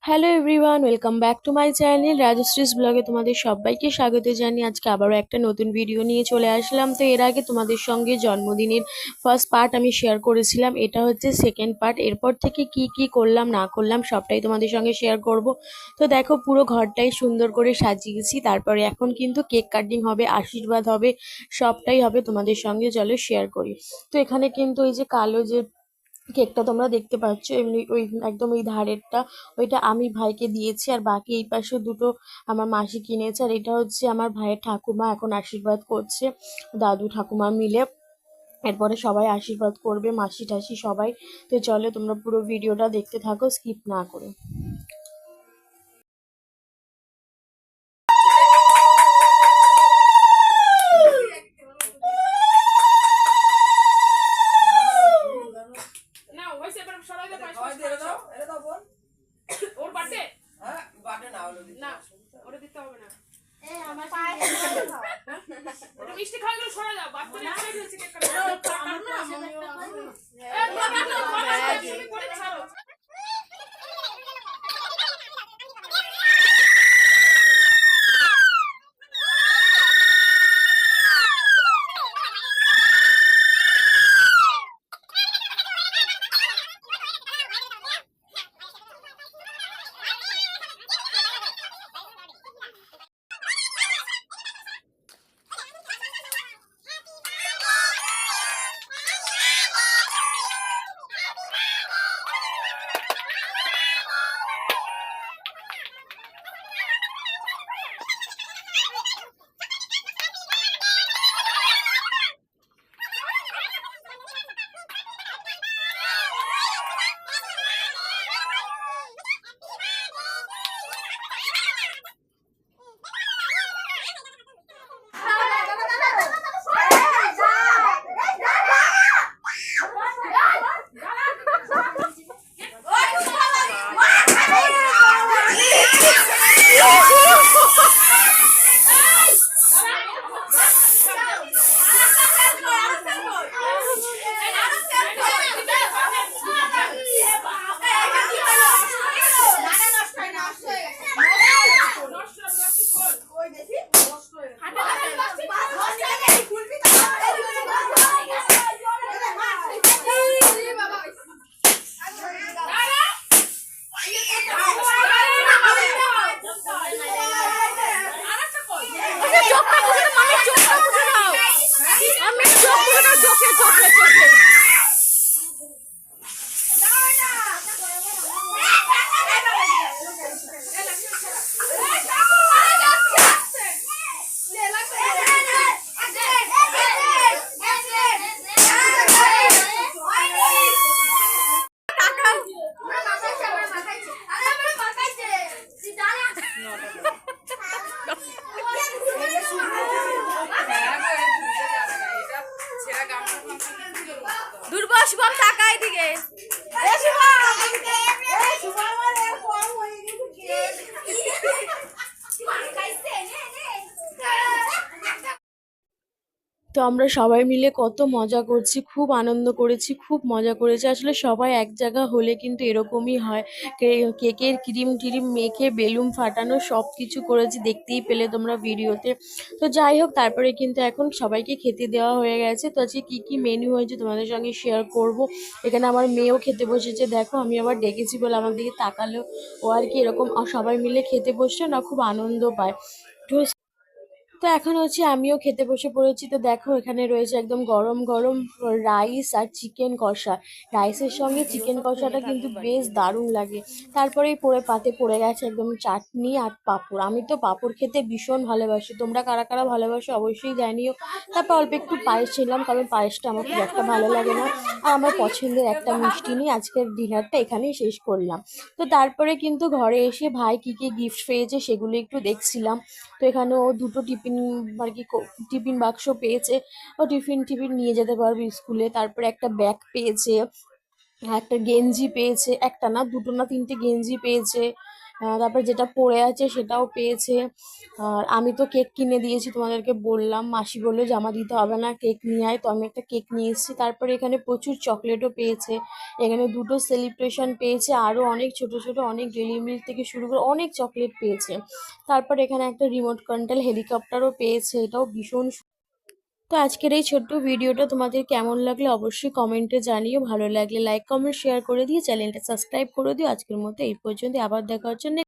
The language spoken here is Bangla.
Hello everyone, welcome back to my channel Rajshree's ব্লগে তোমাদের সবাইকে স্বাগত জানিয়ে আজকে আবারও একটা নতুন ভিডিও নিয়ে চলে আসলাম। তো এর আগে তোমাদের সঙ্গে জন্মদিনের ফার্স্ট পার্ট আমি শেয়ার করেছিলাম, এটা হচ্ছে সেকেন্ড পার্ট। এরপর থেকে কি কি করলাম না করলাম সবটাই তোমাদের সঙ্গে শেয়ার করব। তো দেখো, পুরো ঘরটাই সুন্দর করে সাজিয়েছি। তারপরে এখন কিন্তু কেক কাটিং হবে, আশীর্বাদ হবে, সবটাই হবে তোমাদের সঙ্গে, চলো শেয়ার করি। তো এখানে কিন্তু এই যে কালো যে কেকটা তোমরা দেখতে পাচ্ছ, এমনি ওই একদম ওই ধারেরটা ওইটা আমি ভাইকে দিয়েছি, আর বাকি এই পাশে দুটো আমার মাসি কিনেছে। আর এটা হচ্ছে আমার ভাইয়ের ঠাকুমা এখন আশীর্বাদ করছে, দাদু ঠাকুমা মিলে। এরপরে সবাই আশীর্বাদ করবে, মাসি টাসি সবাই। তো চলো তোমরা পুরো ভিডিওটা দেখতে থাকো স্কিপ না করে। মিষ্টি খাওয়া সরা যাও বাচ্চারা দুর্বল শুভম তাকাই দিকে তো আমরা সবাই মিলে কত মজা করছি, খুব আনন্দ করেছি, খুব মজা করেছি। আসলে সবাই এক জায়গা হলে কিন্তু এরকমই হয়। কেকের ক্রিম টিরিম মেখে বেলুন ফাটানো সব কিছু করেছি, দেখতেই পেলে তোমরা ভিডিওতে। তো যাই হোক, তারপরে কিন্তু এখন সবাইকে খেতে দেওয়া হয়ে গেছে। তো আজকে কী কী মেনু হয়েছে তোমাদের সঙ্গে শেয়ার করব। এখানে আমার মেয়েও খেতে বসেছে, দেখো আমি আবার ডেকেছি বলে আমার দিকে তাকালো। ও আর কি এরকম সবাই মিলে খেতে বসছে না, খুব আনন্দ পায়। তো তো এখন হচ্ছে আমিও খেতে বসে পড়েছি। তো দেখো এখানে রয়েছে একদম গরম গরম রাইস আর চিকেন কষা। রাইসের সঙ্গে চিকেন কষাটা কিন্তু বেশ দারুণ লাগে। তারপরেই পাতে পড়ে গেছে একদম চাটনি আর পাঁপড়। আমি তো পাঁপড় খেতে ভীষণ ভালোবাসি, তোমরা কারা কারা ভালোবাসো অবশ্যই জানিও। তারপর অল্প একটু পায়েস ছিলাম, কারণ পায়েসটা আমার খুব একটা ভালো লাগে না। আর আমার পছন্দের একটা মিষ্টি নিয়ে আজকের ডিনারটা এখানেই শেষ করলাম। তো তারপরে কিন্তু ঘরে এসে ভাই কী কী গিফট পেয়েছে সেগুলো একটু দেখছিলাম। তো এখানে ও দুটো টিফিন আর কি টিফিন বাক্স পেয়েছে, ও টিফিন টিফিন নিয়ে যেতে পারবে স্কুলে। তারপরে একটা ব্যাগ পেয়েছে, একটা গেঞ্জি পেয়েছে, একটা না দুটো না তিনটে গেঞ্জি পেয়েছে। তারপর যেটা পড়ে আছে সেটাও পেয়েছে। আর আমি তো কেক কিনে দিয়েছি, তোমাদেরকে বললাম। মাসি বললো জামা দিতে হবে না, কেক নিয়ে আয়, তো আমি একটা কেক নিয়ে এসেছি। তারপরে এখানে প্রচুর চকলেটও পেয়েছে, এখানে দুটো সেলিব্রেশন পেয়েছে, আরও অনেক ছোট ছোট অনেক ডেইরি মিল্ক থেকে শুরু করে অনেক চকলেট পেয়েছে। তারপর এখানে একটা রিমোট কন্ট্রোল হেলিকপ্টারও পেয়েছে, এটাও ভীষণ তো আজকের এই ছোট্ট ভিডিওটা তোমাদের কেমন লাগলো অবশ্যই কমেন্টে জানিও। ভালো লাগলে লাইক কমেন্ট শেয়ার করে দিয়ে চ্যানেলটা সাবস্ক্রাইব করে দিও। আজকের মতো এই পর্যন্ত, আবার দেখা হচ্ছে